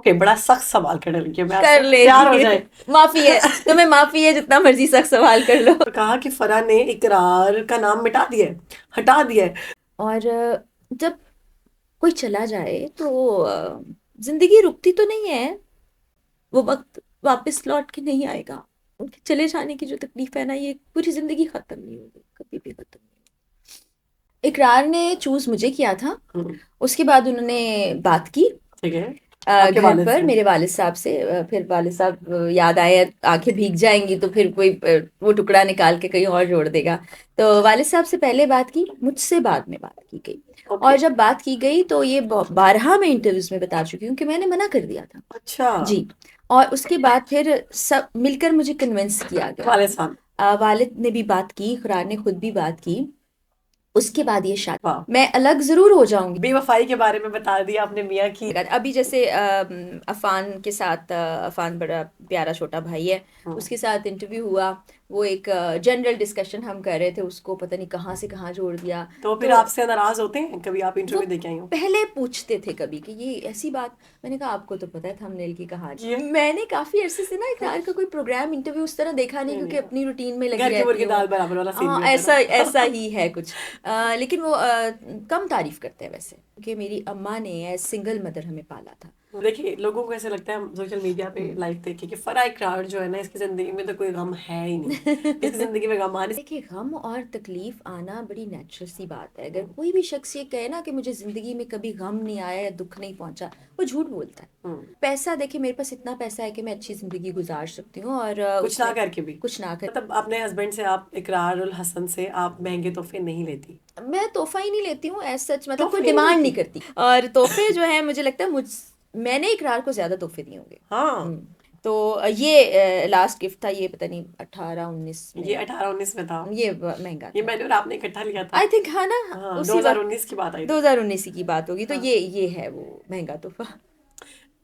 Okay, बड़ा सख्त सवाल करने लगी हूँ मैं कर आपसे, ले तैयार हो जाए। माफी है, तुम्हें माफी है, जितना मर्जी सख्त सवाल कर लो। तो कहा कि फरा ने इकरार का नाम मिटा दिया है, हटा दिया है। और जब कोई चला जाए तो जिंदगी रुकती तो नहीं है, वो वक्त वापस लौट के नहीं आएगा। उनके चले जाने की जो तकलीफ है ना, ये पूरी जिंदगी खत्म नहीं होगी, कभी भी खत्म नहीं होगी। इकरार ने चूज मुझे किया था, हम्म, उसके बाद उन्होंने बात की ठीक है, आपके घर वालिद पर से। मेरे वालिद साहब से। फिर वालिद साहब याद आए, आंखें भीग जाएंगी तो फिर कोई वो टुकड़ा निकाल के कहीं और जोड़ देगा। तो वालिद साहब से पहले बात की, मुझसे बाद में बात की गई। और ओके। जब बात की गई तो ये 12 में इंटरव्यूज में बता चुकी हूँ कि मैंने मना कर दिया था। अच्छा। जी। और उसके बाद फिर सब मिलकर मुझे कन्विंस किया गया। वालिद साहब। वालिद ने भी बात की, इकरार ने खुद भी बात की। उसके बाद ये वाह। शादी, मैं अलग जरूर हो जाऊंगी। बेवफाई के बारे में बता दिया आपने मियाँ की। अभी जैसे अफान के साथ, अफान बड़ा प्यारा छोटा भाई है, हम्म, उसके साथ इंटरव्यू हुआ। वो एक जनरल डिस्कशन हम कर रहे थे, उसको पता नहीं कहाँ से कहाँ जोड़ दिया। तो फिर तो आपसे नाराज होते हैं कभी, आप वो इंटरव्यू देके आई हो? पहले पूछते थे कभी कि ये ऐसी बात। मैंने कहा आपको तो पता है थंबनेल की कहानी। ये मैंने काफी अरसे से ना इकरार का कोई प्रोग्राम इंटरव्यू उस तरह देखा नहीं, नहीं क्योंकि नहीं, अपनी रूटीन में लगी घर की रहती मुर्गी हूँ। दाल बराबर वाला सीन हाँ, भी होता है ऐसा ना। ऐसा ही है कुछ। लेकिन वो कम तारीफ करते हैं वैसे, क्योंकि मेरी अम्मा ने एज सिंगल मदर हमें पाला था। देखिए, लोगों को ऐसे लगता है सोशल मीडिया पे हम्म। लाइफ देख के कि फरा इकरार जो है ना, इसकी जिंदगी में तो कोई गम है ही नहीं, इसकी जिंदगी में गम आने देखिए, गम और तकलीफ आना बड़ी नेचुरल सी बात है। अगर कोई भी शख्स ये कहे ना कि मुझे जिंदगी में कभी गम नहीं आया या दुख नहीं पहुंचा, वो झूठ बोलता है। हम्म, पैसा, देखिए मेरे पास इतना पैसा है कि मैं अच्छी जिंदगी गुजार सकती हूँ, और कुछ ना उसमें करके भी। कुछ ना कर। मतलब अपने हस्बैंड से, आप इकरार उल हसन से आप महंगे तोहफे नहीं लेती? मैं तोहफा ही नहीं लेती हूँ एज सच, मतलब कोई तोहफे नहीं डिमांड लेती? नहीं करती। और तोहफे जो है, मुझे लगता है मैंने इकरार को ज्यादा तोहफे दिए होंगे। हाँ। तो ये लास्ट गिफ्ट था, ये पता नहीं 18-19 ये में। 18-19 में था? ये महंगा ये था, मैंने और आपने इकट्ठा लिया था? आई थिंक, हाँ ना। हाँ, उसी वक्त 2019 की बात आई थी। 2019 की बात होगी। तो हाँ, ये है वो महंगा तोहफा।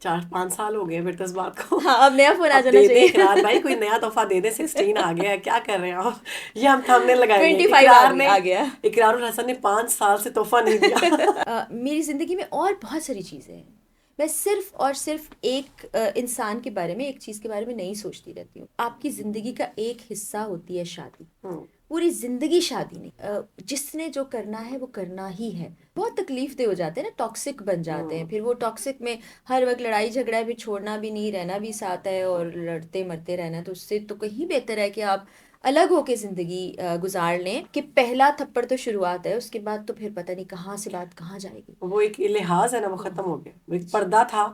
4-5 साल हो गए फिर तो इस बात को। हाँ, अब नया फोन आ अब जाना दे दे चाहिए। इकरार भाई, कोई नया तोहफा दे दे, 16 आ गया है, क्या कर रहे हैं आप? ये हम थंबनेल लगाएंगे, 25 इकरार ने, आ गया। इकरारुल हसन ने 5 साल से तोहफा नहीं दिया। मेरी जिंदगी में और बहुत सारी चीजें हैं। मैं सिर्फ और सिर्फ एक इंसान के बारे में, एक चीज के बारे में नहीं सोचती रहती हूँ। आपकी जिंदगी का एक हिस्सा होती है शादी, हम्म, पूरी जिंदगी शादी नहीं। जिसने जो करना है वो करना ही है। बहुत तकलीफ दे हो जाते हैं ना, टॉक्सिक बन जाते हैं। हम्म। फिर वो टॉक्सिक में हर वक्त लड़ाई झगड़ा है, फिर छोड़ना भी नहीं, रहना भी साथ है और लड़ते मरते रहना है। तो उससे तो कहीं बेहतर है कि आप अलग होके जिंदगी गुजार लें। कि पहला थप्पड़ तो शुरुआत है, उसके बाद तो फिर पता नहीं कहाँ से बात कहाँ जाएगी। वो एक लिहाज है ना, वो खत्म हो गया, वो एक पर्दा था,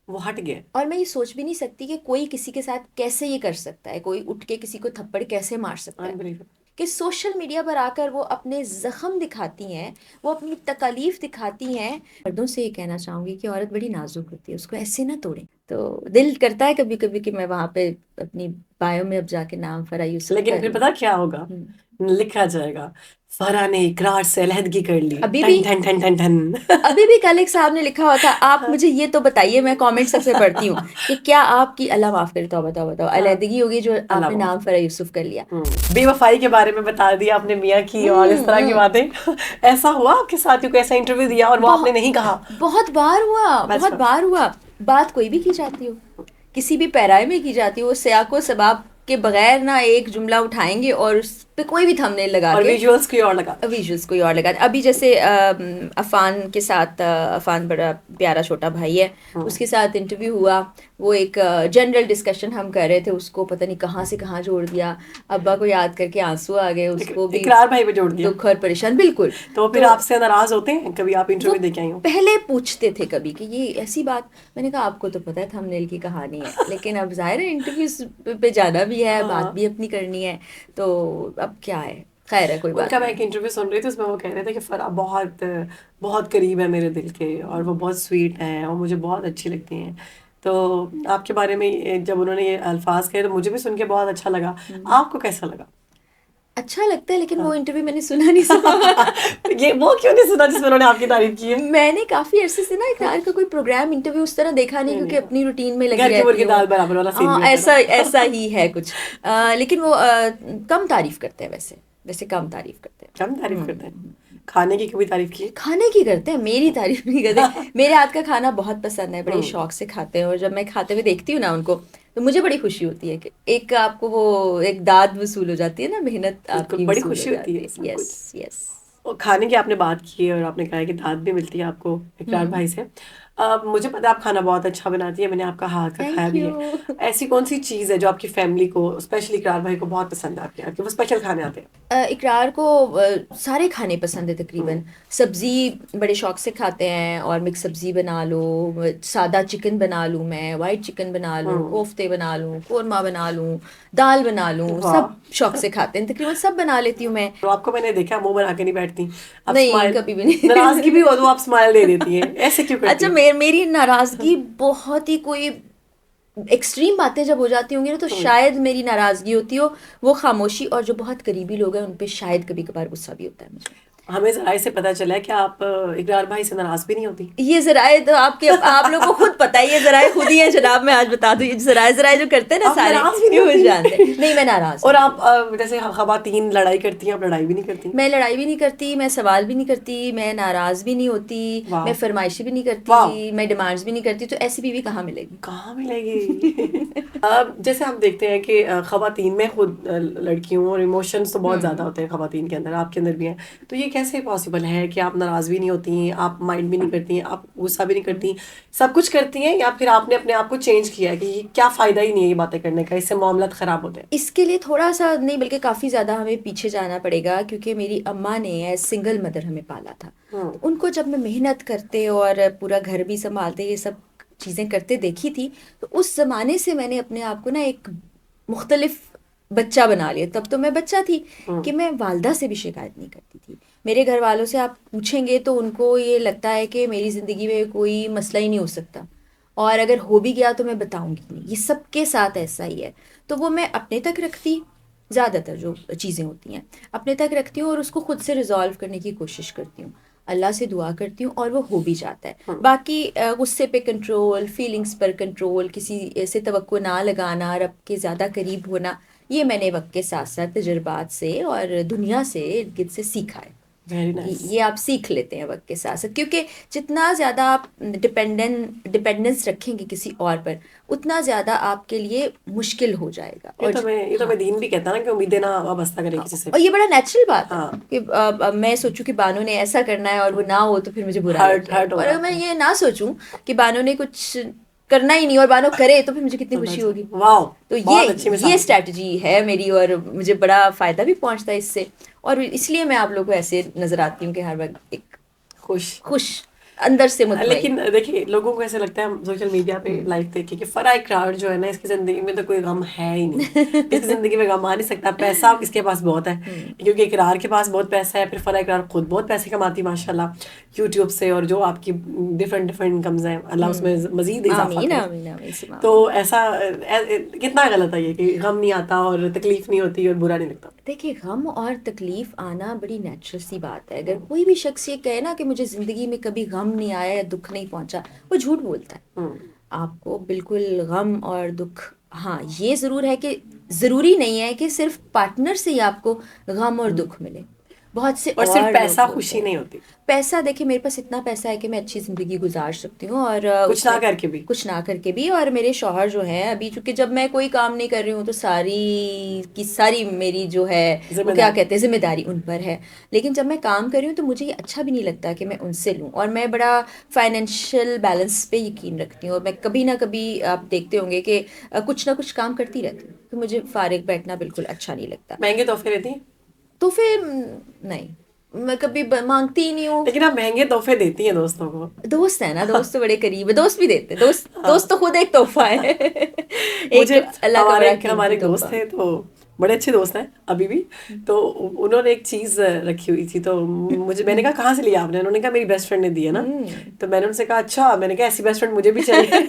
वो हट गया। और मैं ये सोच भी नहीं सकती कि कोई किसी के साथ कैसे ये कर सकता है, कोई उठ के किसी को थप्पड़ कैसे मार सकता है। अनबिलीवेबल। कि सोशल मीडिया पर आकर वो अपने जख्म दिखाती हैं, वो अपनी तकलीफ दिखाती हैं। मर्दों से ये कहना चाहूंगी कि औरत बड़ी नाजुक होती है, उसको ऐसे ना तोड़ें। तो दिल करता है कभी कभी कि मैं वहां पे अपनी बायो में अब जाके नाम फरा यूसुफ लेकिन कर फिर लूं। पता क्या होगा? हम्म। लिखा जाएगा, फरा ने इकरार से अलहदगी कर ली, अभी भी ठन ठन ठन ठन ठन। अभी भी कल एक साहब ने लिखा हुआ था, आप मुझे ये तो बताइए, मैं कमेंट सबसे पढ़ती हूँ, कि क्या आपकी, अल्लाह माफ करे, तौबा तौबा तौबा, हाँ, अलहदगी होगी जो अल्लाह आपने माफ नाम फरा यूसुफ कर लिया। बेवफाई के बारे में बता दिया आपने मियाँ की, और इस तरह की हम्म। बातें। ऐसा हुआ आपके साथ, कोई ऐसा इंटरव्यू दिया और वो आपने बहुत नहीं कहा? बहुत बार हुआ, बहुत अच्छा। बार हुआ। बात कोई भी की जाती हो, किसी भी पैराए में की जाती हो, वो सियाको सबाब के बगैर ना एक जुमला उठाएंगे और उस पे कोई भी थंबनेल लगा और के विजुअल्स की और लगा। विजुअल्स कोई और लगा। अभी जैसे अफान के साथ, अफान बड़ा प्यारा छोटा भाई है, हम्म, उसके साथ इंटरव्यू हुआ। वो एक जनरल डिस्कशन हम कर रहे थे, उसको पता नहीं कहाँ से कहाँ जोड़ दिया। अब्बा को याद करके आंसू आ गए, उसको भी इकरार भाई पे जोड़ दिया। दुख और परेशान, बिल्कुल। तो फिर तो आपसे नाराज होते हैं कभी, आप वो इंटरव्यू देके आई हो? पहले पूछते थे कभी कि ये ऐसी बात। मैंने कहा आपको तो पता है थंबनेल की कहानी है, लेकिन अब जाहिर है इंटरव्यूज पे जाना भी है, बात हाँ। भी अपनी करनी है। तो अब क्या है, खैर है, कोई बात उनका मैं नहीं। एक इंटरव्यू सुन रही थी, उसमें वो कह रहे थे कि फरा बहुत बहुत करीब है मेरे दिल के, और वो बहुत स्वीट हैं और मुझे बहुत अच्छी लगती हैं। तो आपके बारे में जब उन्होंने ये अल्फाज कहे तो मुझे भी सुन के बहुत अच्छा लगा। हम्म। आपको कैसा लगा? अच्छा लगता है, लेकिन वो हाँ। इंटरव्यू मैंने सुना नहीं सुना। ये वो क्यों नहीं सुना जिसमें उन्होंने आपकी तारीफ की है? मैंने काफी अरसे से ना इकरार का कोई प्रोग्राम इंटरव्यू उस तरह देखा नहीं, नहीं क्योंकि नहीं, अपनी रूटीन में लगी घर की रहती मुर्गी हूँ। दाल बराबर वाला सीन हाँ, भी होता है ऐसा ना। ऐसा ही है कुछ। लेकिन वो कम तारीफ करते हैं, वैसे वैसे कम तारीफ करते हैं। कम तारीफ करते हैं? खाने की कभी तारीफ की? खाने की करते हैं, मेरी तारीफ नहीं करते। मेरे हाथ का खाना बहुत पसंद है, बड़े हम्म। शौक से खाते हैं, और जब मैं खाते हुए देखती हूँ ना उनको, तो मुझे बड़ी खुशी होती है कि एक आपको वो एक दाद वसूल हो जाती है ना, मेहनत बिल्कुल, आपकी बड़ी वसूल हो खुशी होती जाती है है। सब कुछ। Yes yes. और खाने की आपने बात की है और आपने कहा है कि दाद भी मिलती है आपको इकरार हम्म। भाई से। मुझे पता है आप खाना बहुत अच्छा बनाती है, मैंने आपका हाथ का खाया थैंक भी यू। है। ऐसी कौन सी चीज़ है जो आपकी फैमिली को, स्पेशली इकरार भाई को बहुत पसंद है आपके हाथ के, वो स्पेशल खाने आते हैं? इकरार को सारे खाने पसंद है हम्म। तकरीबन। सब्जी बड़े शौक से खाते हैं, और मिक्स सब्जी बना लो, सादा चिकन बना लूँ मैं, वाइट चिकन बना लूँ, हम्म। कोफ्ते बना लूँ, कोरमा बना लूँ, दाल बना लूँ, वाह। सब शौक से खाते हैं, तकरीबन सब बना लेती हूँ मैं। तो आपको मैंने देखा मुंह बना के नहीं बैठती, आप नहीं, स्माइल, कभी भी नाराजगी भी नहीं। हो तो आप स्माइल दे देती हैं, ऐसे क्यों करती अच्छा, हैं? मेरी नाराजगी बहुत ही कोई एक्सट्रीम बातें जब हो जाती होंगी ना, तो हम्म। शायद मेरी नाराजगी होती हो वो खामोशी, और जो बहुत करीबी लोग हैं उन पे शायद कभी कभार गुस्सा भी होता है मुझे। हमें जराए से पता चला है कि आप इकरार भाई से नाराज भी नहीं होती। ये जराए तो आपके आप लोग को खुद पता है, ये जराए खुद ही है जनाब, मैं आज बता दूं, ये जराए जराए जो करते हैं ना आप सारे, नाराज भी नहीं ये मुझे जानते हैं। होती? नहीं, मैं नाराज और नहीं आप हूँ। जैसे खवातीन लड़ाई करती हैं, आप लड़ाई भी नहीं करती? मैं लड़ाई भी नहीं करती, मैं सवाल भी नहीं करती, मैं नाराज भी नहीं होती, वाह। मैं फरमाइशी भी नहीं वाह। करती, मैं डिमांड्स भी नहीं करती, तो ऐसी बीवी कहाँ मिलेगी? कहाँ मिलेगी? जैसे हम देखते हैं कि खवातीन, में खुद लड़की हूँ और इमोशंस तो बहुत ज़्यादा हम्म। होते हैं खवातीन के अंदर, आपके अंदर भी हैं। तो ये कैसे पॉसिबल है कि आप नाराज़ भी नहीं होती, आप माइंड भी नहीं करती, आप गुस्सा भी नहीं करती, सब कुछ करती हैं, या फिर आपने अपने आप को चेंज किया है कि ये क्या फ़ायदा ही नहीं है ये बातें करने का, इससे मामलात ख़राब होते हैं? इसके लिए थोड़ा सा नहीं बल्कि काफ़ी ज़्यादा हमें पीछे जाना पड़ेगा, क्योंकि मेरी अम्मा ने एज सिंगल मदर हमें पाला था। हम्म। तो उनको जब मैं मेहनत करते और पूरा घर भी संभालते ये सब चीज़ें करते देखी थी, तो उस ज़माने से मैंने अपने आप को ना एक मुख्तलिफ बच्चा बना लिया। तब तो मैं बच्चा थी कि हम्म। मैं वालदा से भी शिकायत नहीं करती थी। मेरे घर वालों से आप पूछेंगे तो उनको ये लगता है कि मेरी ज़िंदगी में कोई मसला ही नहीं हो सकता, और अगर हो भी गया तो मैं बताऊंगी नहीं, ये सबके साथ ऐसा ही है। तो वो मैं अपने तक रखती, ज़्यादातर जो चीज़ें होती हैं अपने तक रखती हूँ, और उसको खुद से रिजॉल्व करने की कोशिश करती हूँ, अल्लाह से दुआ करती हूँ, और वो हो भी जाता है। हम्म। बाकी गुस्से पे कंट्रोल, फीलिंग्स पर कंट्रोल, किसी ऐसे तवक्को ना लगाना, रब के ज़्यादा करीब होना, ये मैंने वक्त के साथ साथ तजुर्बात से और दुनिया से इर्द गिर्द से सीखा है। Very nice. ये आप सीख लेते हैं वक्त के साथ साथ, क्योंकि जितना ज़्यादा आप डिपेंडेंस रखेंगे किसी और पर, उतना ज़्यादा आपके लिए मुश्किल हो जाएगा। ये और तो मैं ये तो हाँ, मैं दीन भी कहता ना कि उम्मीदें ना वाबस्ता करें हाँ, किसी से और भी। ये बड़ा नेचुरल बात है हाँ। कि अब मैं सोचूं कि बानो ने ऐसा करना है और वो ना हो तो फिर मुझे बुरा लग हर्ट हर्ट जाएगा, हो और अगर मैं जाते हैं। ये ना सोचूं कि बानो ने कुछ करना ही नहीं और बानो करे तो फिर मुझे कितनी तो खुशी बस, होगी। वाह, तो बहुत अच्छी ये मिसाल दी। स्ट्रैटेजी है मेरी, और मुझे बड़ा फायदा भी पहुंचता है इससे, और इसलिए मैं आप लोगों को ऐसे नजर आती हूँ कि हर वक्त एक खुश। खुश, अंदर से मुतमईन। लेकिन देखिए, लोगों को ऐसे लगता है सोशल मीडिया पे हम्म। लाइफ देख के कि फराह इकरार जो है ना, इसकी जिंदगी में तो कोई गम है ही नहीं, इसकी जिंदगी में गम आ नहीं सकता, पैसा इसके पास बहुत है। हम्म। क्योंकि इकरार के पास बहुत पैसा है, फिर फराह इकरार खुद बहुत पैसे कमाती है माशाल्लाह, यूट्यूब से, और जो आपकी डिफरेंट डिफरेंट इनकम्स हैं, अल्लाह उसमें मजीद इजाफा आमीन करे। आमीन आमीन सुमा तो आमीन। ऐसा कितना गलत है ये कि गम नहीं आता और तकलीफ नहीं होती और बुरा नहीं लगता? देखिए, गम और तकलीफ आना बड़ी नेचुरल सी बात है। अगर कोई भी शख्स ये कहे ना कि मुझे जिंदगी में कभी गम नहीं आया या दुख नहीं पहुंचा, वो झूठ बोलता है। हम्म। आपको बिल्कुल गम और दुख, हाँ ये ज़रूर है कि ज़रूरी नहीं है कि सिर्फ पार्टनर से ही आपको गम और दुख मिले, बहुत से और सिर्फ और लोग पैसा होते खुशी हैं। नहीं होती, पैसा, देखिए मेरे पास इतना पैसा है कि मैं अच्छी ज़िंदगी गुजार सकती हूँ, और कुछ ना उसमें करके भी। कुछ ना करके भी। और मेरे शौहर जो हैं अभी, चूंकि जब मैं कोई काम नहीं कर रही हूँ तो सारी की सारी मेरी जो है वो क्या जिम्मेदारी। कहते हैं जिम्मेदारी उन पर है। लेकिन जब मैं काम कर रही हूँ तो मुझे ये अच्छा भी नहीं लगता कि मैं उनसे लूँ, और मैं बड़ा फाइनेंशियल बैलेंस पे यकीन रखती हूँ, और मैं कभी ना कभी, आप देखते होंगे कि कुछ ना कुछ काम करती रहती हूँ, तो मुझे फारिग बैठना बिल्कुल अच्छा नहीं लगता। महंगे तोहफे देती हैं? तो फिर नहीं, मैं कभी मांगती ही नहीं हूँ। लेकिन आप महंगे तोहफे देती हैं दोस्तों को। दोस्त है ना, दोस्त तो बड़े करीब है, दोस्त भी देते हैं, दोस्त दोस्त हाँ। तो खुद एक तोहफा है। एक मुझे अल्लाह का हमारे बड़ा हमारे कीमती एक दोस्त तोहफा। थे, तो बड़े अच्छे दोस्त हैं अभी भी। तो उन्होंने एक चीज़ रखी हुई थी, तो मुझे, मैंने कहा कहाँ से लिया आपने? उन्होंने कहा मेरी बेस्ट फ्रेंड ने दी है ना। हम्म। तो मैंने उनसे कहा अच्छा, मैंने कहा ऐसी बेस्ट फ्रेंड मुझे भी चाहिए।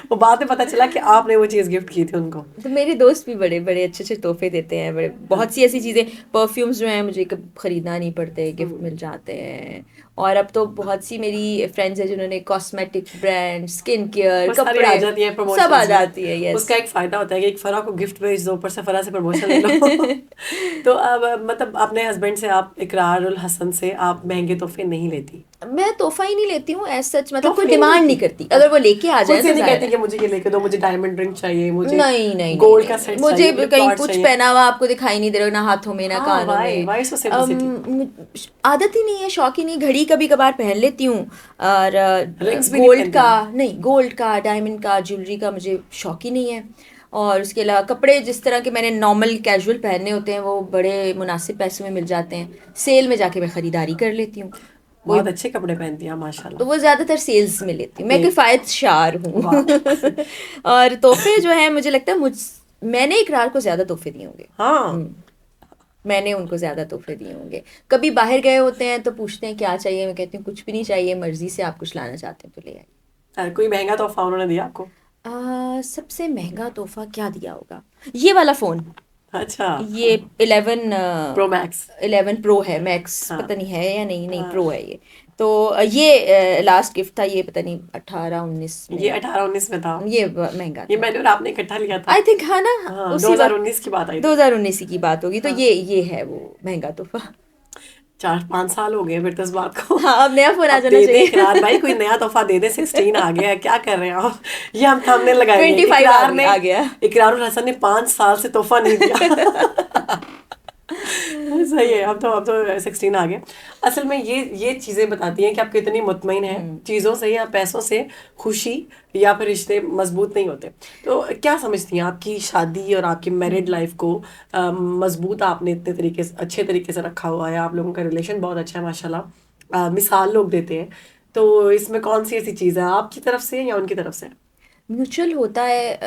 वो बाद में पता चला कि आपने वो चीज़ गिफ्ट की थी उनको। तो मेरे दोस्त भी बड़े बड़े अच्छे अच्छे तोहफे देते हैं, बड़े बहुत सी ऐसी चीज़ें, परफ्यूम्स जो हैं मुझे कभी खरीदना नहीं पड़ते, गिफ्ट मिल जाते हैं। और अब तो बहुत सी मेरी फ्रेंड्स हैं जिन्होंने कॉस्मेटिक ब्रांड, स्किन केयर, वो सारी आ कपड़े, जाती है सब आ प्रमोशंस में। जाती है। यस। उसका एक फायदा होता है कि एक फरा को गिफ्ट भेज दो, ऊपर से फरा से प्रमोशन ले लो। तो अब मतलब अपने हस्बैंड से आप, इकरार उल हसन से आप महंगे तोहफे नहीं लेती? मैं तोहफा ही नहीं लेती हूँ एज सच, मतलब कोई तोहफे नहीं डिमांड लेती? नहीं करती। अगर वो लेके आ खुद जाए से तो नहीं जाहिर कहती कि है। मुझे ये लेके दो, मुझे डायमंड रिंग चाहिए, मुझे नहीं नहीं नहीं गोल्ड नहीं का नहीं, सेट मुझे चाहिए, मुझे कहीं प्लॉट कुछ चाहिए? पहना हुआ आपको दिखाई नहीं दे रहा, ना हाथों में ना हाँ, कानों वाई में। वाई सो सिंपलिसिटी। आदत ही नहीं है, शौक ही नहीं। घड़ी कभी कभार पहन लेती हूँ, और रिंग्स भी नहीं गोल्ड पहनती का आप? नहीं, गोल्ड का, डायमंड का, ज्वेलरी का मुझे शौक ही नहीं है। और उसके अलावा कपड़े जिस तरह के मैंने नॉर्मल कैजुअल पहनने होते हैं वो बड़े मुनासिब पैसों में मिल जाते हैं, सेल में जाके मैं खरीदारी कर लेती हूँ। कोई, बहुत अच्छे कपड़े पहनती हैं आप, तो माशाल्लाह। वो ज़्यादातर सेल्स में लेती हूँ, मैं नहीं, किफ़ायतशार हूँ। वाह। और तोहफे जो है, मुझे लगता है मैंने इकरार को ज़्यादा तोहफे दिए होंगे। हाँ। हम्म, मैंने उनको ज़्यादा तोहफे दिए होंगे। कभी बाहर गए होते हैं तो पूछते हैं क्या चाहिए, मैं कहती हूँ कुछ भी नहीं चाहिए, मर्जी से आप कुछ लाना चाहते हैं तो ले आइए। कोई महंगा तोहफा उन्होंने दिया आपको? सबसे महंगा तोहफा क्या दिया होगा, ये वाला फ़ोन, अच्छा। ये 11, प्रो मैक्स। 11 प्रो है, मैक्स हाँ। पता नहीं है या नहीं, नहीं हाँ, प्रो है ये। तो ये लास्ट गिफ्ट था, ये पता नहीं 18-19 ये में। 18-19 में था? ये महंगा ये था, मैंने और आपने इकट्ठा लिया था? आई थिंक, हाँ ना। हाँ, उसी वक्त 2019 की बात आई थी। 2019 की बात होगी, तो हाँ, ये है वो महंगा तोहफा। 4-5 साल हो गए फिर तो इस बात को। हाँ, अब नया फोन आ अब जाना दे दे इकरार चाहिए। भाई, कोई नया तोहफा दे दे, 16 आ गया है, क्या कर रहे हैं आप? ये हम थंबनेल लगाएंगे, 25 इकरार ने, आ गया। इकरारुल हसन ने 5 साल से तोहफा नहीं दिया। सही है, अब तो 16 आ गए। असल में ये चीजें बताती हैं कि आप कितनी मुतमईन हैं हम्म। चीजों से या पैसों से। खुशी या फिर रिश्ते मजबूत नहीं होते। तो क्या समझती हैं, आपकी शादी और आपकी मैरिड हम्म। लाइफ को मजबूत आपने इतने तरीके से, अच्छे तरीके से रखा हुआ है, आप लोगों का रिलेशन बहुत अच्छा है माशाल्लाह, मिसाल लोग देते हैं। तो इसमें कौन सी ऐसी चीज है, आपकी तरफ से या उनकी तरफ से? म्यूचुअल होता है।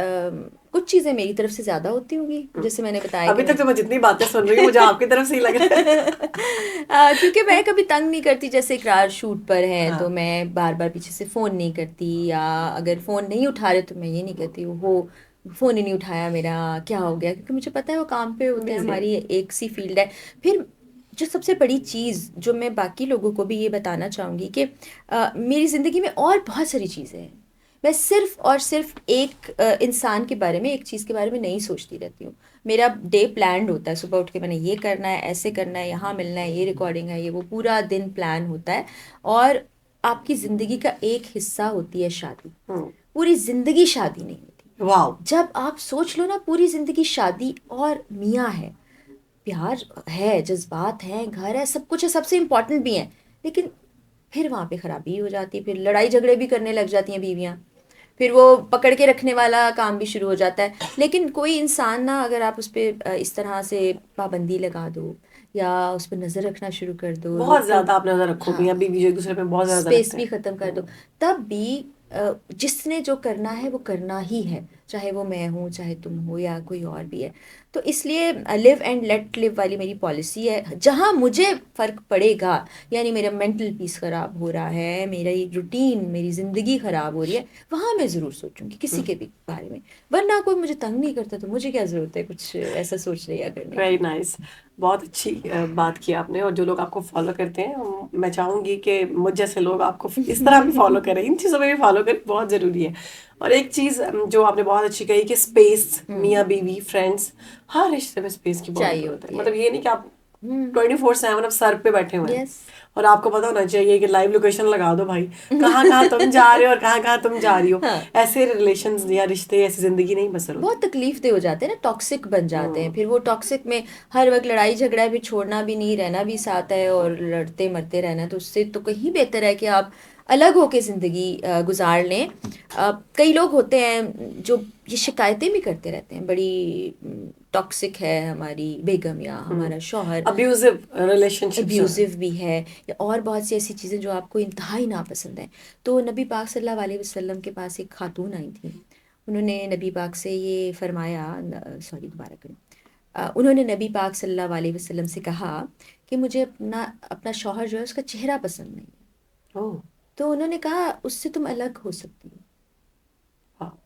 कुछ चीज़ें मेरी तरफ से ज़्यादा होती होंगी, हम्म। जैसे मैंने बताया कि अभी तक मैं तो मैं जितनी बातें सुन रही हूँ मुझे आपकी तरफ से ही लग रहा है। क्योंकि मैं कभी तंग नहीं करती, जैसे इकरार शूट पर है तो हाँ। मैं बार बार पीछे से फ़ोन नहीं करती, या अगर फ़ोन नहीं उठा रहे तो मैं ये नहीं कहती वो फ़ोन ही नहीं उठाया मेरा, क्या हो गया, क्योंकि मुझे पता है वो काम पे होते हैं, बिजी है। हमारी एक सी फील्ड है। फिर जो सबसे बड़ी चीज़ जो मैं बाकी लोगों को भी ये बताना चाहूँगी कि मेरी ज़िंदगी में और बहुत सारी चीज़ें हैं। मैं सिर्फ और सिर्फ एक इंसान के बारे में, एक चीज़ के बारे में नहीं सोचती रहती हूँ। मेरा डे प्लान्ड होता है, सुबह उठ के मैंने ये करना है, ऐसे करना है, यहाँ मिलना है, ये रिकॉर्डिंग है, ये वो, पूरा दिन प्लान होता है। और आपकी ज़िंदगी का एक हिस्सा होती है शादी। हम्म। पूरी ज़िंदगी शादी नहीं होती। वाह। जब आप सोच लो ना, पूरी ज़िंदगी शादी और मियाँ है, प्यार है, जज्बात हैं, घर है, सब कुछ है, सबसे इम्पोर्टेंट भी है, लेकिन फिर वहाँ पे खराबी हो जाती है, फिर लड़ाई झगड़े भी करने लग जाती हैं बीवियाँ, फिर वो पकड़ के रखने वाला काम भी शुरू हो जाता है। लेकिन कोई इंसान ना, अगर आप उस पर इस तरह से पाबंदी लगा दो या उस पर नज़र रखना शुरू कर दो, बहुत रोक टोक, ज्यादा आप नजर रखो, हाँ, मियाँ बीवी जो एक दूसरे पे बहुत ज्यादा स्पेस रखते भी हैं। ख़त्म कर दो, तब भी जिसने जो करना है वो करना ही है, चाहे वो मैं हूँ, चाहे तुम हो, या कोई और भी है। तो इसलिए लिव एंड लेट लिव वाली मेरी पॉलिसी है। जहाँ मुझे फ़र्क पड़ेगा, यानी मेरा मेंटल पीस ख़राब हो रहा है, मेरी रूटीन, मेरी ज़िंदगी ख़राब हो रही है, वहाँ मैं ज़रूर सोचूंगी किसी के भी बारे में। वरना कोई मुझे तंग नहीं करता तो मुझे क्या ज़रूरत है कुछ ऐसा सोचने या करने वेरी की। नाइस। बहुत अच्छी बात की आपने, और जो लोग आपको फॉलो करते हैं, मैं चाहूंगी कि मुझ जैसे लोग आपको इस तरह भी फॉलो करें, इन चीज़ों में भी फॉलो करें, बहुत ज़रूरी है। और एक चीज़ जो आपने बहुत अच्छी कही कि स्पेस, हम्म। मियाँ बीवी, फ्रेंड्स, हर रिश्ते में स्पेस की बहुत चाहिए ज़रूरत है। होती है। मतलब ये नहीं कि आप हम्म। 24/7 अब सर पे बैठे हुए हैं, यस। और आपको पता होना चाहिए कि लाइव लोकेशन लगा दो भाई, कहाँ कहाँ तुम जा रहे हो और कहाँ कहाँ तुम जा रही हो। हाँ, ऐसे रिलेशंस या रिश्ते, ऐसी जिंदगी नहीं बसर बहुत होती। तकलीफ दे हो जाते हैं ना, टॉक्सिक बन जाते हैं, हम्म। फिर वो टॉक्सिक में हर वक्त लड़ाई झगड़ा भी, छोड़ना भी नहीं, रहना भी साथ है और लड़ते मरते रहना है, तो उससे तो कहीं बेहतर है कि आप अलग होके ज़िंदगी गुजार लें। कई लोग होते हैं जो ये शिकायतें भी करते रहते हैं, बड़ी टॉक्सिक है हमारी बेगम या हमारा शौहर, अब्यूजिव रिलेशनशिप्स हैं। एब्यूजिव भी है, या और बहुत सी ऐसी चीज़ें जो आपको इंतहाई नापसंद है। तो नबी पाक सल्लल्लाहु अलैहि वसल्लम के पास एक खातून आई थी, उन्होंने नबी पाक से ये फरमाया, सॉरी दोबारा करें, उन्होंने नबी पाक सल्लल्लाहु अलैहि वसल्लम से कहा कि मुझे अपना अपना शौहर जो है उसका चेहरा पसंद नहीं है। ओह। तो उन्होंने कहा उससे तुम अलग हो सकती हो। हाँ।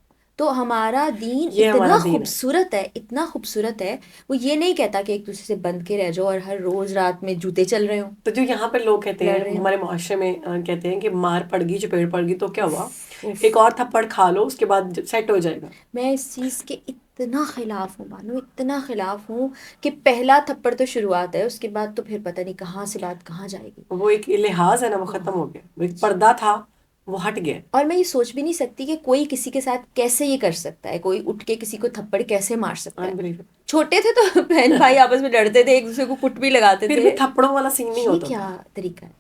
तो हमारा दीन ये हमारा इतना दीन है। खूबसूरत है, इतना खूबसूरत है, वो ये नहीं कहता कि एक दूसरे से बंध के रह जाओ और हर रोज रात में जूते चल रहे हो, तो जो यहाँ पे लोग कहते लड़ हैं रहे हो। हमारे मुआशरे में कहते हैं कि मार पड़ गई चपेट पड़ गई तो क्या हुआ, उफ उफ। एक और थप्पड़ खा लो उसके बाद सेट हो जाएगा। मैं इस चीज के इतना खिलाफ हूँ मानो, इतना खिलाफ हूँ कि पहला थप्पड़ तो शुरुआत है, उसके बाद तो फिर पता नहीं कहाँ से बात कहाँ जाएगी। वो एक लिहाज है ना, वो खत्म हो गया, वो एक पर्दा था वो हट गया। और मैं ये सोच भी नहीं सकती कि कोई किसी के साथ कैसे ये कर सकता है, कोई उठ के किसी को थप्पड़ कैसे मार सकता है। अनबिलीवेबल। छोटे थे तो बहन भाई आपस में लड़ते थे, एक दूसरे को कुट भी लगाते फिर थे। भी थप्पड़ों वाला सीन नहीं ये होता क्या था। तरीका है।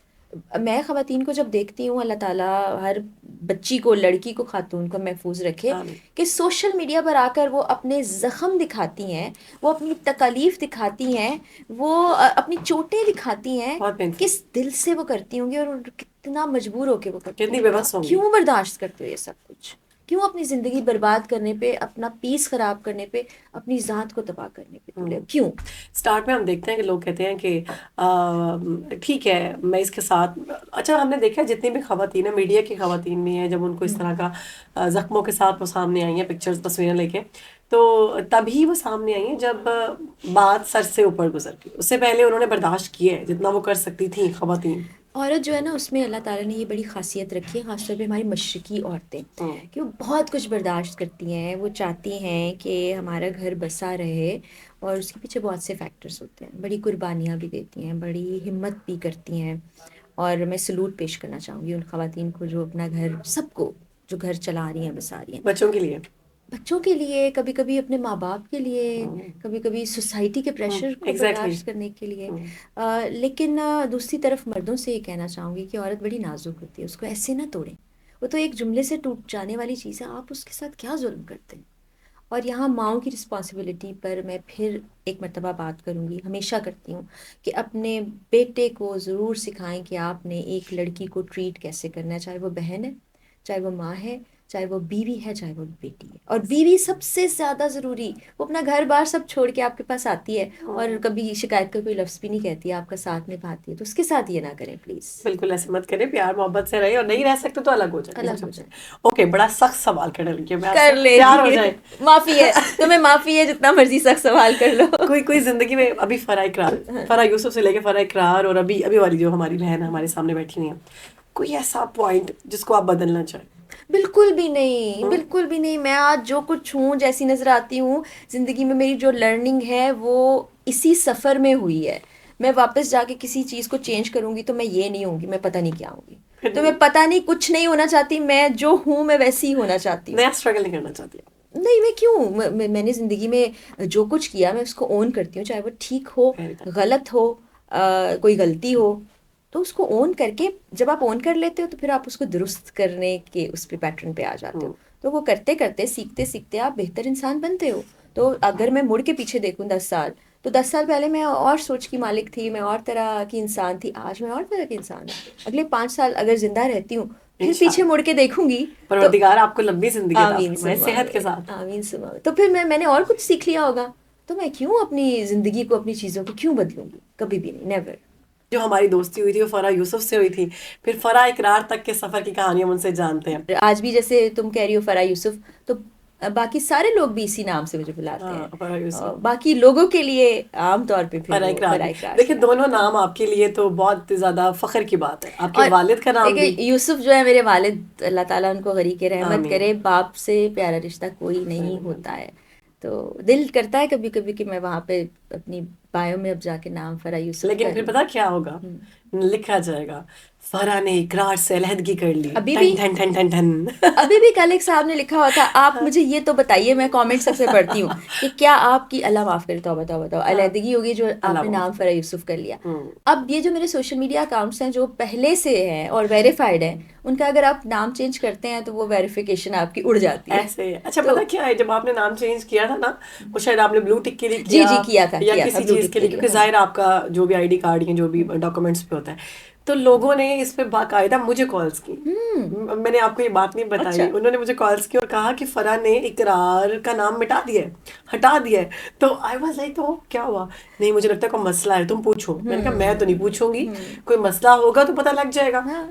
मैं खवातीन को जब देखती हूँ, अल्लाह ताला हर बच्ची को, लड़की को, खातून को महफूज रखे, आमीन। कि सोशल मीडिया पर आकर वो अपने जख्म दिखाती हैं, वो अपनी तकालीफ दिखाती हैं, वो अपनी चोटें दिखाती हैं। बहुत पेनफुल। किस दिल से वो करती होंगी और कितना मजबूर होके वो करती कितनी होंगी। बेबस होंगी। क्यों बर्दाश्त करते हो ये सब कुछ? क्यों अपनी जिंदगी बर्बाद करने पे, अपना पीस खराब करने पे, अपनी जात को तबाह करने पे तुले हो? क्यों? स्टार्ट में हम देखते हैं कि लोग कहते हैं कि ठीक है मैं इसके साथ, अच्छा हमने देखा है जितनी भी खवातीन है, मीडिया की खवातीन भी हैं, जब उनको इस तरह का जख्मों के साथ वो सामने आई हैं, पिक्चर्स तस्वीरें लेके, तो तभी वो सामने आई हैं जब बात सर से ऊपर गुजर गई। उससे पहले उन्होंने बर्दाश्त किया है जितना वो कर सकती थी खवातीन। औरत जो है ना, उसमें अल्लाह ताला ने ये बड़ी खासियत रखी है, खासतौर पे हमारी मशरकी औरतें, कि वो बहुत कुछ बर्दाश्त करती हैं। वो चाहती हैं कि हमारा घर बसा रहे, और उसके पीछे बहुत से फैक्टर्स होते हैं। बड़ी कुर्बानियाँ भी देती हैं, बड़ी हिम्मत भी करती हैं। और मैं सलूट पेश करना चाहूँगी उन खवातीन को जो अपना घर, सबको जो घर चला रही हैं, बसा रही हैं, बच्चों के लिए। बच्चों के लिए, कभी कभी अपने माँ बाप के लिए, कभी कभी सोसाइटी के प्रेशर को एग्जैक्टली। बर्दाश्त करने के लिए। लेकिन दूसरी तरफ मर्दों से ये कहना चाहूँगी कि औरत बड़ी नाजुक होती है, उसको ऐसे ना तोड़ें। वो तो एक जुमले से टूट जाने वाली चीज़ है, आप उसके साथ क्या जुल्म करते हैं। और यहाँ माओ की रिस्पॉन्सिबिलिटी पर मैं फिर एक मर्तबा बात करूँगी, हमेशा करती हूँ, कि अपने बेटे को ज़रूर सिखाएं कि आपने एक लड़की को ट्रीट कैसे करना है, चाहे वो बहन है, चाहे वो माँ है, चाहे वो बीवी है, चाहे वो बेटी है। और बीवी सबसे ज़्यादा ज़रूरी, वो अपना घर बार सब छोड़ के आपके पास आती है और कभी शिकायत का कोई लफ्ज़ भी नहीं कहती है, आपका साथ निभाती है, तो उसके साथ ये ना करें प्लीज़। बिल्कुल ऐसे मत करें, प्यार मोहब्बत से रहे, और नहीं रह सकते तो अलग हो जाए अलग हो जाए। ओके, बड़ा सख्त सवाल कर लगी मैं कर आपसे, ले प्यार हो जाए। माफ़ी है, तुम्हें माफ़ी है, जितना मर्जी सख्त सवाल कर लो। कोई कोई जिंदगी में अभी फराह इकरार, फराह यूसुफ से लेके फराह इकरार और अभी अभी वाली जो हमारी बहन हमारे सामने बैठी हुई है, कोई ऐसा पॉइंट जिसको आप बदलना चाहें? बिल्कुल भी नहीं, बिल्कुल भी नहीं। मैं आज जो कुछ हूँ, जैसी नजर आती हूँ, जिंदगी में मेरी जो लर्निंग है वो इसी सफर में हुई है। मैं वापस जाके किसी चीज को चेंज करूंगी तो मैं ये नहीं होंगी, मैं पता नहीं क्या होंगी। तो मैं पता नहीं कुछ नहीं होना चाहती, मैं जो हूँ मैं वैसी ही होना चाहती हूँ। नया स्ट्रगल नहीं करना चाहती? नहीं, मैं क्यों, मैंने जिंदगी में जो कुछ किया मैं उसको ओन करती हूँ, चाहे वो ठीक हो, गलत हो, कोई गलती हो, तो उसको ओन करके जब आप ओन कर लेते हो तो फिर आप उसको दुरुस्त करने के उस पे पैटर्न पे आ जाते हो। तो वो करते करते, सीखते सीखते आप बेहतर इंसान बनते हो। तो अगर मैं मुड़ के पीछे देखूं 10 साल, तो 10 साल पहले मैं और सोच की मालिक थी, मैं और तरह की इंसान थी, आज मैं और तरह की इंसान हूँ। अगले 5 साल अगर जिंदा रहती हूँ, फिर पीछे मुड़ के देखूंगी तो परवरदिगार आपको लंबी जिंदगी अता आमीन फरमाए, सुम्मा सेहत के आमीन, साथ। आमीन सुम्मा आमीन। तो फिर मैंने और कुछ सीख लिया होगा, तो मैं क्यों अपनी जिंदगी को, अपनी चीजों को क्यों बदलूंगी? कभी भी नहीं, नेवर। जो हमारी दोस्ती हुई थी वो फराह यूसुफ से हुई थी, फिर फराह इकरार तक के सफर की कहानी हम उनसे जानते हैं। आज भी जैसे तुम कह रही हो फराह यूसुफ, तो बाकी सारे लोग भी इसी नाम से मुझे बुलाते हैं। फराह यूसुफ, बाकी लोगों के लिए आम तौर पे फिर फराह वो इकरार। फराह इकरार देखिए से दोनों आता है। नाम आपके लिए तो बहुत ज्यादा फख्र की बात है, आपके और वालिद का नाम भी। देखिए यूसुफ जो है मेरे वालिद, अल्लाह ताला उनको गरीक रहमत आमीन। करे, बाप से प्यारा रिश्ता कोई नहीं होता है। तो दिल करता है कभी कभी कि मैं वहां पे अपनी बायो में अब जाके नाम फराह यूसुफ लेकिन कर फिर लूं। पता क्या होगा, लिखा जाएगा फराह ने इकरार से अलहदगी कर ली, अभी ठन भी ठन ठन ठन ठन। अभी भी कल एक साहब ने लिखा हुआ था, आप मुझे ये तो बताइए, मैं कमेंट्स अक्सर पढ़ती हूँ, कि क्या आपकी, अल्लाह माफ करे, तौबा तौबा तौबा, अलहदगी होगी जो अल्लाह आपने माफ नाम फराह यूसुफ कर लिया। हम्म, अब ये जो मेरे सोशल मीडिया अकाउंट्स हैं जो पहले से हैं और वेरीफाइड हैं, उनका अगर आप नाम चेंज करते हैं तो वो वेरिफिकेशन आपकी उड़ जाती है। ऐसे ही है। अच्छा तो पता क्या है, जब आपने नाम चेंज किया था ना, वो शायद आपने ब्लू टिक के लिए जी किया जी या किया था किसी ब्लू चीज टिक के के लिए, लिए, क्योंकि हाँ। जाहिर आपका जो भी आईडी कार्ड या जो भी डॉक्यूमेंट्स पे होता है, तो लोगों ने इस पे बाकायदा मुझे कॉल्स की। मैंने आपको ये बात नहीं बताई, अच्छा। उन्होंने मुझे कॉल्स की और कहा कि फराह ने इकरार का नाम मिटा दिया है, हटा दिया है। तो आई वाज लाइक, तो क्या हुआ? नहीं मुझे लगता है कोई मसला है, तुम पूछो। मैंने कहा मैं तो नहीं पूछूंगी, कोई मसला होगा तो पता लग जाएगा। हाँ,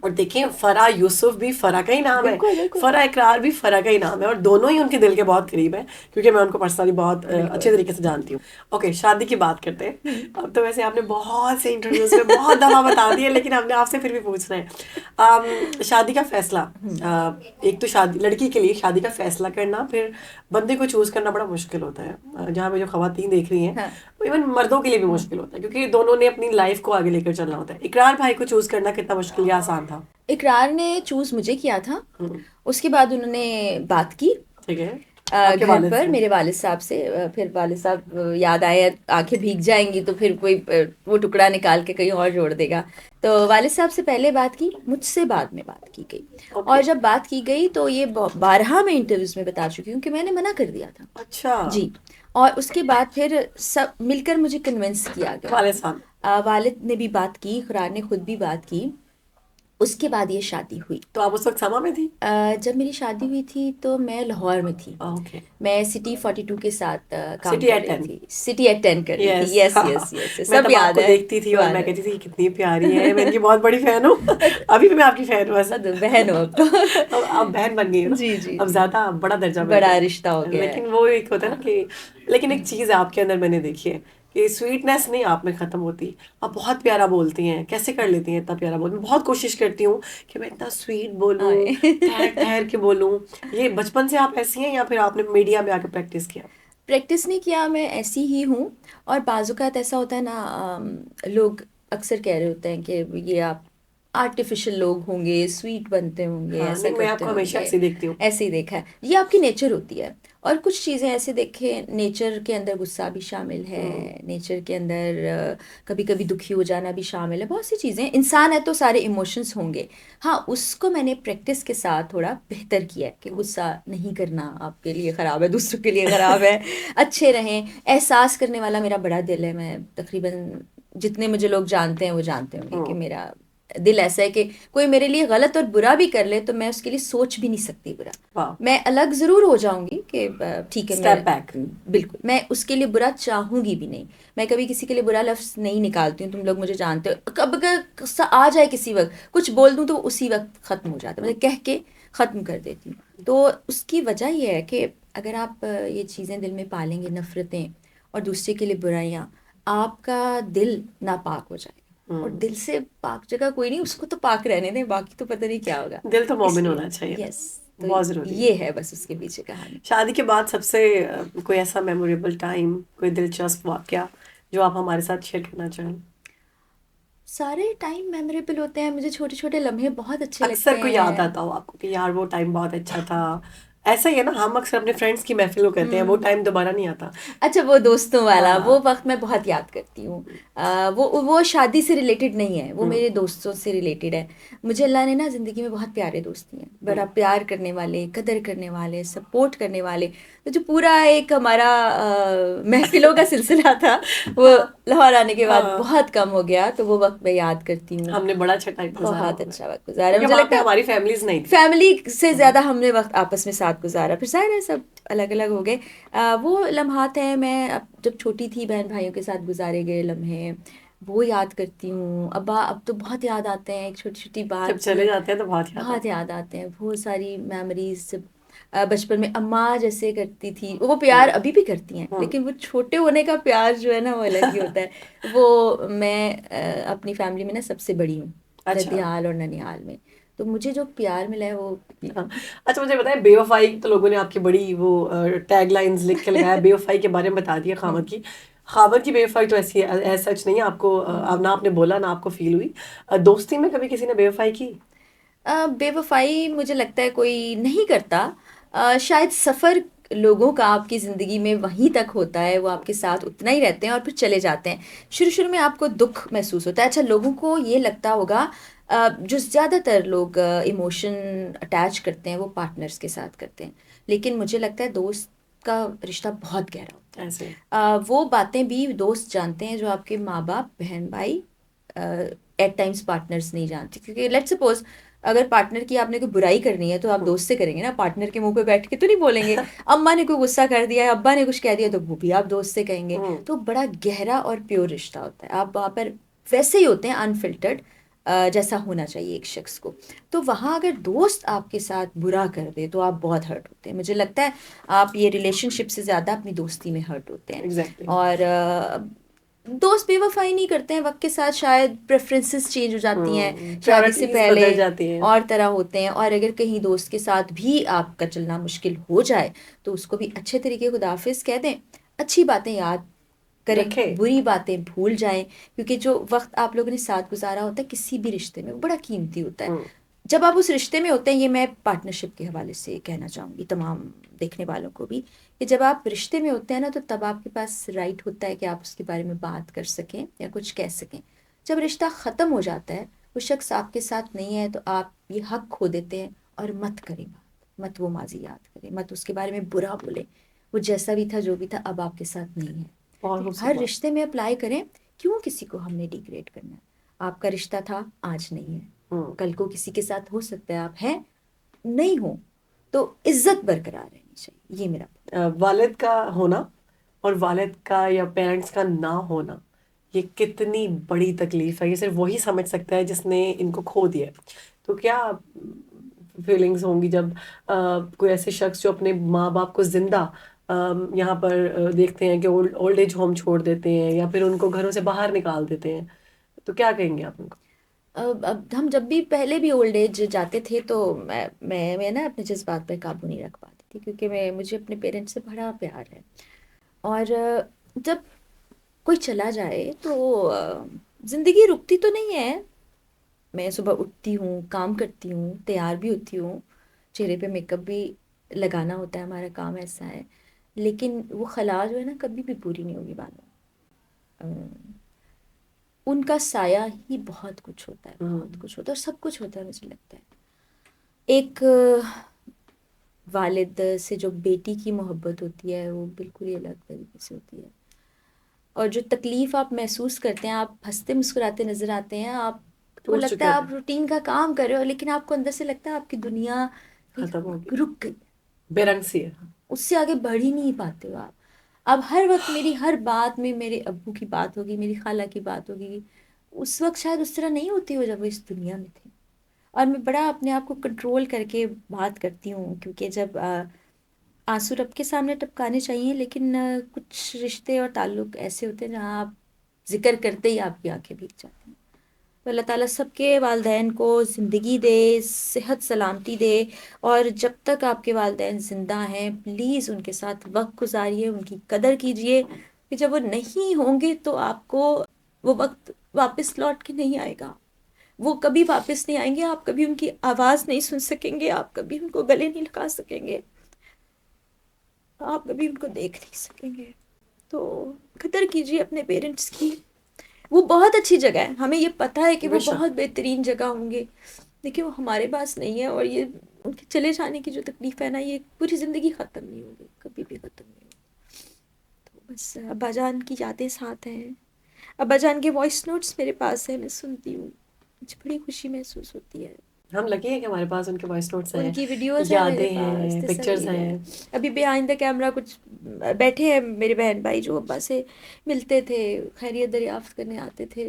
और देखिए फरा यूसुफ भी फरा का ही नाम है, बिल्कुल बिल्कुल फरा इकरार भी फरा का ही नाम है, और दोनों ही उनके दिल के बहुत करीब है, क्योंकि मैं उनको पर्सनली बहुत अच्छे बिल्कुल। तरीके से जानती हूँ। ओके, शादी की बात करते हैं। हम्म। अब तो वैसे आपने बहुत से इंटरव्यूज में बहुत दफा बता दिया, लेकिन हमने आपसे फिर भी पूछना है। शादी का फैसला, एक तो शादी लड़की के लिए शादी का फैसला करना, फिर बंदे को चूज करना बड़ा मुश्किल होता है। जहाँ पे जो खवातीन देख रही हैं, हाँ। इवन मर्दों के लिए भी मुश्किल होता है, क्योंकि दोनों ने अपनी लाइफ को आगे लेकर चलना होता है। इकरार भाई को चूज करना कितना मुश्किल या आसान था? इकरार ने चूज मुझे किया था, हम्म, उसके बाद उन्होंने बात की ठीक है, आपके घर वालिद पर से। मेरे वालिद साहब से। फिर वालिद साहब याद आए, आंखें भीग जाएंगी तो फिर कोई वो टुकड़ा निकाल के कहीं और जोड़ देगा। तो वालिद साहब से पहले बात की, मुझसे बाद में बात की गई। और ओके, जब बात की गई तो ये 12 में इंटरव्यूज में बता चुकी हूँ कि मैंने मना कर दिया था। अच्छा, जी। और उसके बाद फिर सब मिलकर मुझे कन्विंस किया गया। वालिद साहब। वालिद ने भी बात की, इकरार ने खुद भी बात की। उसके बाद ये शादी हुई। तो आप उस वक्त समा में थी? जब मेरी शादी हुई थी तो मैं लाहौर में थी। ओके, मैं सिटी 42 के साथ काम सिटी कर एट रही 10। थी, सिटी एट 10 कर रही थी। यस, यस हाँ। यस यस, मैं सब तब याद आपको है। देखती थी और मैं वाह, कहती थी कितनी प्यारी है, मैं इनकी बहुत बड़ी फैन हूँ। अभी भी मैं आपकी फैन हूँ वैसे। अब बहन हो अब तो। अब आप बहन बन गई हो ना, जी जी अब जी। ज्यादा बड़ा दर्जा मिल बड़ा गया रिश्ता हो है। गया लेकिन है। वो एक होता है ना हाँ। कि, लेकिन एक चीज आपके अंदर मैंने देखी है कि स्वीटनेस नहीं आप में खत्म होती। आप बहुत प्यारा बोलती हैं, कैसे कर लेती हैं इतना प्यारा बोल? मैं बहुत कोशिश करती हूँ कि मैं इतना स्वीट बोलूँ, आए। ठहर ठहर के बोलूँ। ये बचपन से आप ऐसी हैं या फिर आपने मीडिया में आके प्रैक्टिस किया? प्रैक्टिस नहीं किया, मैं ऐसी ही हूँ। और बाजुकात ऐसा होता है ना, लोग अक्सर कह रहे होते हैं कि ये आप आर्टिफिशियल लोग होंगे, स्वीट बनते होंगे, हाँ, ऐसा नहीं मैं करते आपको हमेशा होंगे। ऐसे देखती हूँ। ऐसे ही देखा है, ये आपकी नेचर होती है। और कुछ चीज़ें ऐसे देखे, नेचर के अंदर गुस्सा भी शामिल है, हम्म, नेचर के अंदर कभी कभी दुखी हो जाना भी शामिल है। बहुत सी चीज़ें, इंसान है तो सारे इमोशंस होंगे। हाँ, उसको मैंने प्रैक्टिस के साथ थोड़ा बेहतर किया है कि गुस्सा नहीं करना आपके लिए ख़राब है, दूसरों के लिए ख़राब है। अच्छे रहें। एहसास करने वाला मेरा बड़ा दिल है। मैं तकरीबन जितने मुझे लोग जानते हैं वो जानते होंगे कि हम्म, मेरा दिल ऐसा है कि कोई मेरे लिए गलत और बुरा भी कर ले तो मैं उसके लिए सोच भी नहीं सकती बुरा। वाह, मैं अलग जरूर हो जाऊंगी कि ठीक है, स्टेप मैं बैक। बिल्कुल मैं उसके लिए बुरा चाहूंगी भी नहीं। मैं कभी किसी के लिए बुरा लफ्ज नहीं निकालती हूँ, तुम लोग मुझे जानते हो। कब अगर गुस्सा आ जाए किसी वक्त, कुछ बोल दूं तो उसी वक्त खत्म हो जाता है, मतलब कह के खत्म कर देती हूँ। तो उसकी वजह यह है कि अगर आप ये चीज़ें दिल में पालेंगे, नफरतें और दूसरे के लिए बुराइयां, आपका दिल नापाक हो जाएगा। और हम्म, दिल से पाक जगह कोई नहीं, उसको तो पाक रहने दें, बाकी तो पता नहीं क्या होगा। दिल तो मोमिन इसलिए होना चाहिए, यस। तो बहुत जरूरी है। ये है बस उसके पीछे कहानी। शादी के बाद सबसे कोई ऐसा मेमोरेबल टाइम, कोई दिलचस्प वाकया जो आप हमारे साथ शेयर करना चाहें? सारे टाइम मेमोरेबल होते हैं, मुझे छोटे छोटे लम्हे बहुत अच्छे लगते अक्सर कोई याद हैं। आता हो आपको कि यार वो टाइम बहुत अच्छा था? ऐसा ही है ना, हम अक्सर अपने फ्रेंड्स की महफिल को कहते हैं वो हम्म। टाइम दोबारा नहीं आता। अच्छा, वो दोस्तों वाला वो हाँ। वक्त मैं बहुत याद करती हूँ। वो शादी से रिलेटेड नहीं है, वो हम्म, मेरे दोस्तों से रिलेटेड है। मुझे अल्लाह ने ना ज़िंदगी में बहुत प्यारे दोस्त दिए हैं, बड़ा हम्म, प्यार करने वाले, कदर करने वाले, सपोर्ट करने वाले। तो जो पूरा एक हमारा महफिलों का सिलसिला था, वो हाँ, लाहौर आने के बाद हाँ, बहुत कम हो गया, तो वो वक्त मैं याद करती हूँ। हमने बड़ा अच्छा टाइम गुजारा बहुत होगा, अच्छा वक्त गुजारा है, क्योंकि मुझे वहां पे लगता है। हमारी फैमिलीज नहीं थी। फैमिली से हम्म, ज़्यादा हमने वक्त आपस में साथ गुजारा, फिर जाहिर है सब अलग अलग हो गए। वो लम्हात हैं, मैं अब जब छोटी थी बहन भाइयों के साथ गुजारे गए लम्हे, वो याद करती हूँ। अब्बा अब तो बहुत याद आते हैं, एक छोटी छोटी जब बात चले जाते हैं तो बहुत याद बहुत आता याद आते हैं। बहुत सारी मेमोरीज जब बचपन में अम्मा जैसे करती थी, वो है। प्यार अभी भी करती हैं, हम्म, लेकिन वो छोटे होने का प्यार जो है ना वो अलग ही होता है। वो मैं अपनी फैमिली में ना सबसे बड़ी हूँ, अच्छा, ददियाल और ननियाल में। तो मुझे जो प्यार मिला है वो हाँ। अच्छा, मुझे बताया बेवफाई तो लोगों ने आपकी बड़ी वो टैग लाइंस लिख के लगाया, बेवफाई के बारे में बता दिया खामद हम्म की। खामद की बेवफाई तो ऐसी सच नहीं है, आपको अब हम्म। ना आपने बोला ना आपको फील हुई। दोस्ती में कभी किसी ने बेवफाई की? बेवफाई मुझे लगता है कोई नहीं करता। शायद सफ़र लोगों का आपकी ज़िंदगी में वहीं तक होता है, वो आपके साथ उतना ही रहते हैं और फिर चले जाते हैं। शुरू शुरू में आपको दुख महसूस होता है। अच्छा, लोगों को ये लगता होगा, जो ज़्यादातर लोग इमोशन अटैच करते हैं वो पार्टनर्स के साथ करते हैं, लेकिन मुझे लगता है दोस्त का रिश्ता बहुत गहरा होता है। ऐसे? वो बातें भी दोस्त जानते हैं जो आपके माँ बाप, बहन भाई, एट टाइम्स पार्टनर्स नहीं जानते। क्योंकि लेट्स सपोज अगर पार्टनर की आपने कोई बुराई करनी है तो आप हम्म, दोस्त से करेंगे ना, पार्टनर के मुंह पे बैठ के तो नहीं बोलेंगे। अम्मा ने कोई गुस्सा कर दिया है, अब्बा ने कुछ कह दिया, तो वो भी आप दोस्त से कहेंगे। हम्म, तो बड़ा गहरा और प्योर रिश्ता होता है। आप वहाँ पर वैसे ही होते हैं, अनफिल्टर्ड। जैसा होना चाहिए एक शख्स को। तो वहाँ अगर दोस्त आपके साथ बुरा कर दे तो आप बहुत हर्ट होते हैं। मुझे लगता है आप ये रिलेशनशिप से ज़्यादा अपनी दोस्ती में हर्ट होते हैं। एग्जैक्टली। और दोस्त बेवफाई नहीं करते हैं, वक्त के साथ शायद प्रेफरेंसेस चेंज हो जाती हैं, शादी से प्रायोरिटीज पहले बदल जाती हैं। और तरह होते हैं। और अगर कहीं दोस्त के साथ भी आपका चलना मुश्किल हो जाए तो उसको भी अच्छे तरीके खुदाफिज कह दें, अच्छी बातें याद करें, रखे। बुरी बातें भूल जाएं। क्योंकि जो वक्त आप लोगों ने साथ गुजारा होता है किसी भी रिश्ते में वो बड़ा कीमती होता है। हम्म। जब आप उस रिश्ते में होते हैं, ये मैं पार्टनरशिप के हवाले से कहना चाहूँगी तमाम देखने वालों को भी, कि जब आप रिश्ते में होते हैं ना तो तब आपके पास राइट होता है कि आप उसके बारे में बात कर सकें या कुछ कह सकें। जब रिश्ता ख़त्म हो जाता है, वो शख्स आपके साथ नहीं है, तो आप ये हक खो देते हैं। और मत करें बात, मत वो माजी याद करें, मत उसके बारे में बुरा बोलें। वो जैसा भी था जो भी था अब आपके साथ नहीं है। बहुत तो खूबसूरत हर बात। रिश्ते में अप्लाई करें। क्यों किसी को हमने डिग्रेड करना है? आपका रिश्ता था, आज नहीं है, हम्म। कल को किसी के साथ हो सकता है, आप हैं नहीं हो, तो इज्जत बरकरार रहनी चाहिए, ये मेरा। वालिद का होना और वालिद का या पेरेंट्स का ना होना, ये कितनी बड़ी तकलीफ है, ये सिर्फ वही समझ सकता है जिसने इनको खो दिया है। तो क्या फीलिंग्स होंगी जब कोई ऐसे शख्स जो अपने माँ बाप को जिंदा यहाँ पर देखते हैं कि ओल्ड एज होम छोड़ देते हैं या फिर उनको घरों से बाहर निकाल देते हैं, तो क्या कहेंगे आप उनको? अब हम जब भी पहले भी ओल्ड एज जाते थे तो मैं ना अपने जज्बात पे काबू नहीं रख पाती थी, क्योंकि मैं मुझे अपने पेरेंट्स से बड़ा प्यार है। और जब कोई चला जाए तो जिंदगी रुकती तो नहीं है। मैं सुबह उठती हूँ, काम करती हूँ, तैयार भी होती हूँ, चेहरे पे मेकअप भी लगाना होता है, हमारा काम ऐसा है। लेकिन वो खला जो है ना कभी भी पूरी नहीं होगी बानो। उनका साया ही बहुत कुछ होता है, बहुत हम्म। कुछ होता है, और सब कुछ होता है मुझे लगता है। एक वालिद से जो बेटी की मोहब्बत होती है वो बिल्कुल ही अलग तरीके से होती है। और जो तकलीफ आप महसूस करते हैं, आप हंसते मुस्कुराते नजर आते हैं, आप को टूट लगता चुके है होते आप हैं। रूटीन का काम कर रहे हो, लेकिन आपको अंदर से लगता है आपकी दुनिया खत्म हो गई। रुक गई, बेरंग सी है। उससे आगे बढ़ ही नहीं पाते हो आप। अब हर वक्त मेरी हर बात में मेरे अब्बू की बात होगी, मेरी खाला की बात होगी। उस वक्त शायद उस तरह नहीं होती हो जब वो इस दुनिया में थे। और मैं बड़ा अपने आप को कंट्रोल करके बात करती हूँ, क्योंकि जब आंसू रब के सामने टपकाने चाहिए, लेकिन कुछ रिश्ते और ताल्लुक ऐसे होते हैं जहाँ आप जिक्र करते ही आपकी आंखें भीग जाती हैं। तो अल्लाह ताला सबके वालदैन को ज़िंदगी दे, सेहत सलामती दे। और जब तक आपके वालदैन ज़िंदा हैं, प्लीज़ उनके साथ वक्त गुजारिए, उनकी कदर कीजिए, कि जब वो नहीं होंगे तो आपको वो वक्त वापस लौट के नहीं आएगा। वो कभी वापस नहीं आएंगे, आप कभी उनकी आवाज़ नहीं सुन सकेंगे, आप कभी उनको गले नहीं लगा सकेंगे, आप कभी उनको देख नहीं सकेंगे। तो कदर कीजिए अपने पेरेंट्स की। वो बहुत अच्छी जगह है, हमें ये पता है कि वो बेशक। बहुत बेहतरीन जगह होंगे, लेकिन वो हमारे पास नहीं है। और ये उनके चले जाने की जो तकलीफ है ना, ये पूरी ज़िंदगी ख़त्म नहीं होगी, कभी भी ख़त्म नहीं होगी। तो बस अब्बा जान की यादें साथ हैं, अब्बा जान के वॉइस नोट्स मेरे पास है, मैं सुनती हूँ, मुझे बड़ी खुशी महसूस होती है। हम लकी हैं कि हमारे पास उनके वॉइस नोट्स हैं, उनकी वीडियोस है मेरे यादें पास, हैं, पिक्चर्स तस्वीर है। हैं। अभी बिहाइंड द कैमरा कुछ बैठे हैं मेरे बहन भाई जो अब्बा से मिलते थे, खैरियत दरियाफ्त करने आते थे।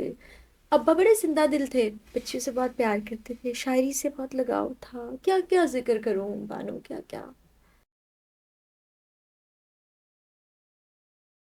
अब्बा बड़े जिंदा दिल थे, बच्चे से बहुत प्यार करते थे, शायरी से बहुत लगाव था, क्या क्या जिक्र करूं बानो, क्या क्या।